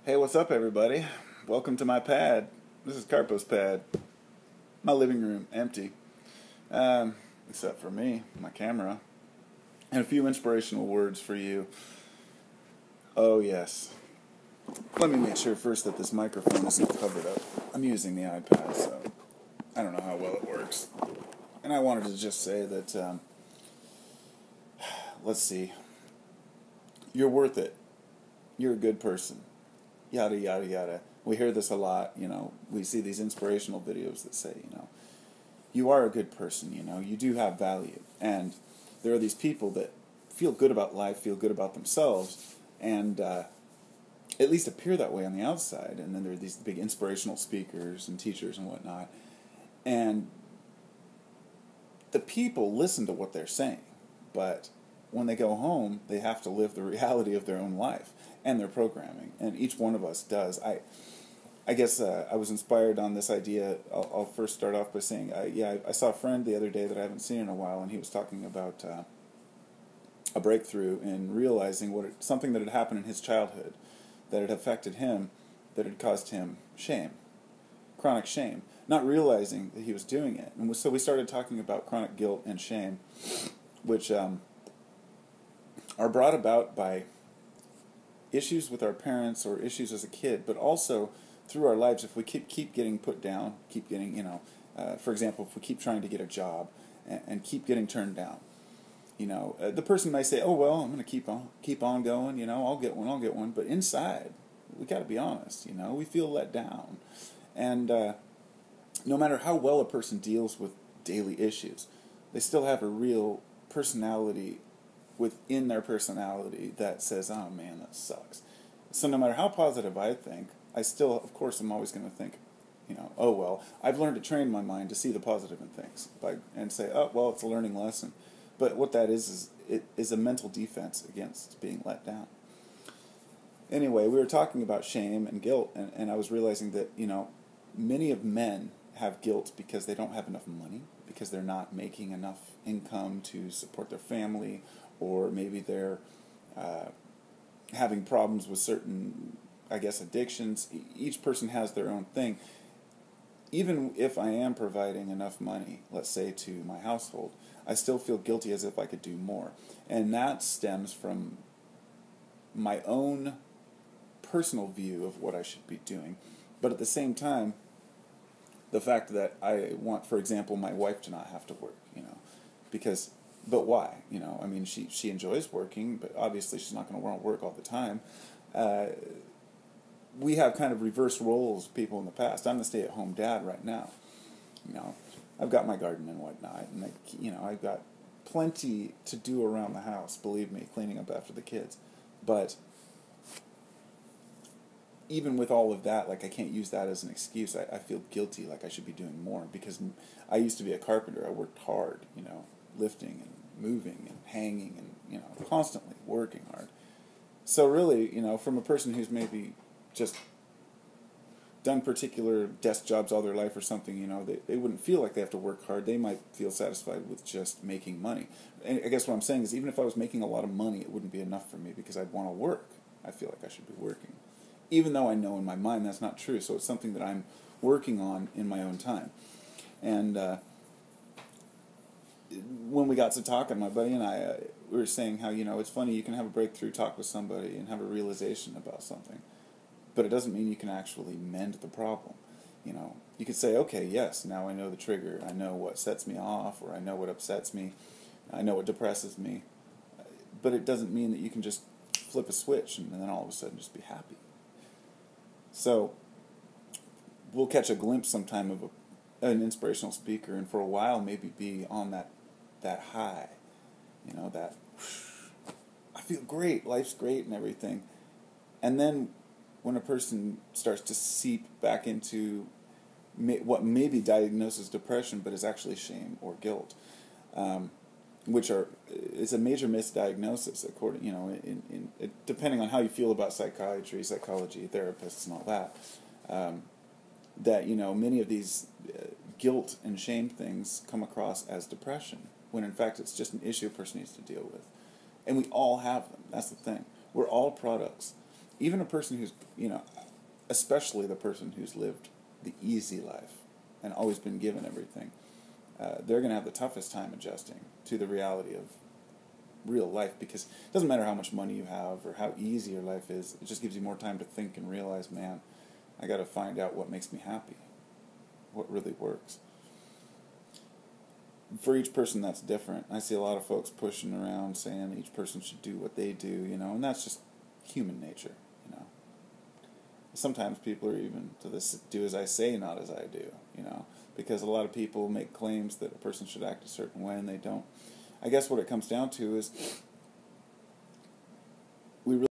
Hey, what's up, everybody? Welcome to my pad. This is Carpo's pad. My living room, empty. Except for me, my camera, and a few inspirational words for you. Oh, yes. Let me make sure first that this microphone isn't covered up. I'm using the iPad, so I don't know how well it works. And I wanted to just say that, let's see. You're worth it. You're a good person. Yada, yada, yada. We hear this a lot, we see these inspirational videos that say, you are a good person, you do have value. And there are these people that feel good about life, feel good about themselves, and at least appear that way on the outside. And then there are these big inspirational speakers and teachers and whatnot. And the people listen to what they're saying, but when they go home, they have to live the reality of their own life and their programming, and each one of us does. I guess I was inspired on this idea. I'll first start off by saying, I saw a friend the other day that I haven't seen in a while, and he was talking about a breakthrough in realizing something that had happened in his childhood that had affected him, that had caused him shame, chronic shame, not realizing that he was doing it. And so we started talking about chronic guilt and shame, which are brought about by issues with our parents or issues as a kid, but also through our lives. If we keep getting put down, keep getting, for example, if we keep trying to get a job and keep getting turned down, the person may say, "Oh well, I'm going to keep on going. I'll get one." But inside, we got to be honest. We feel let down, and no matter how well a person deals with daily issues, they still have a real personality within their personality that says, "Oh man, that sucks." So no matter how positive I think, I still, of course, I'm always going to think, oh well, I've learned to train my mind to see the positive in things and say, oh well, it's a learning lesson. But what that is it is a mental defense against being let down. Anyway, we were talking about shame and guilt, and I was realizing that, many of men have guilt because they don't have enough money, because they're not making enough income to support their family, or maybe they're having problems with certain, addictions. Each person has their own thing. Even if I am providing enough money, let's say, to my household, I still feel guilty as if I could do more. And that stems from my own personal view of what I should be doing. But at the same time, the fact that I want, for example, my wife to not have to work, but why? She enjoys working, but obviously she's not going to want to work all the time. We have kind of reverse roles, people in the past. I'm the stay-at-home dad right now. I've got my garden and whatnot, and I've got plenty to do around the house, believe me, cleaning up after the kids. But even with all of that, I can't use that as an excuse. I feel guilty, like I should be doing more, because I used to be a carpenter. I worked hard, lifting and moving and hanging and, constantly working hard. So really, from a person who's maybe just done particular desk jobs all their life or something, they wouldn't feel like they have to work hard. They might feel satisfied with just making money. And I guess what I'm saying is, even if I was making a lot of money, it wouldn't be enough for me, because I'd want to work. I feel like I should be working, even though I know in my mind that's not true. So it's something that I'm working on in my own time. And when we got to talking, my buddy and I, we were saying how, it's funny, you can have a breakthrough talk with somebody and have a realization about something, but it doesn't mean you can actually mend the problem. You could say, okay, yes, now I know the trigger. I know what sets me off, or I know what upsets me. I know what depresses me. But it doesn't mean that you can just flip a switch and then all of a sudden just be happy. So we'll catch a glimpse sometime of an inspirational speaker, and for a while maybe be on that high, that I feel great, life's great and everything. And then when a person starts to seep back into what may be diagnosed as depression, but is actually shame or guilt, which is a major misdiagnosis, according, depending on how you feel about psychiatry, psychology, therapists, and all that. That many of these guilt and shame things come across as depression, when in fact it's just an issue a person needs to deal with. And we all have them. That's the thing. We're all products even a person who's, especially the person who's lived the easy life and always been given everything, they're going to have the toughest time adjusting to the reality of real life, because it doesn't matter how much money you have or how easy your life is. It just gives you more time to think and realize, man, I got to find out what makes me happy, what really works. For each person, that's different. I see a lot of folks pushing around saying each person should do what they do, and that's just human nature. Sometimes people are even to this, do as I say, not as I do, because a lot of people make claims that a person should act a certain way and they don't. I guess what it comes down to is we really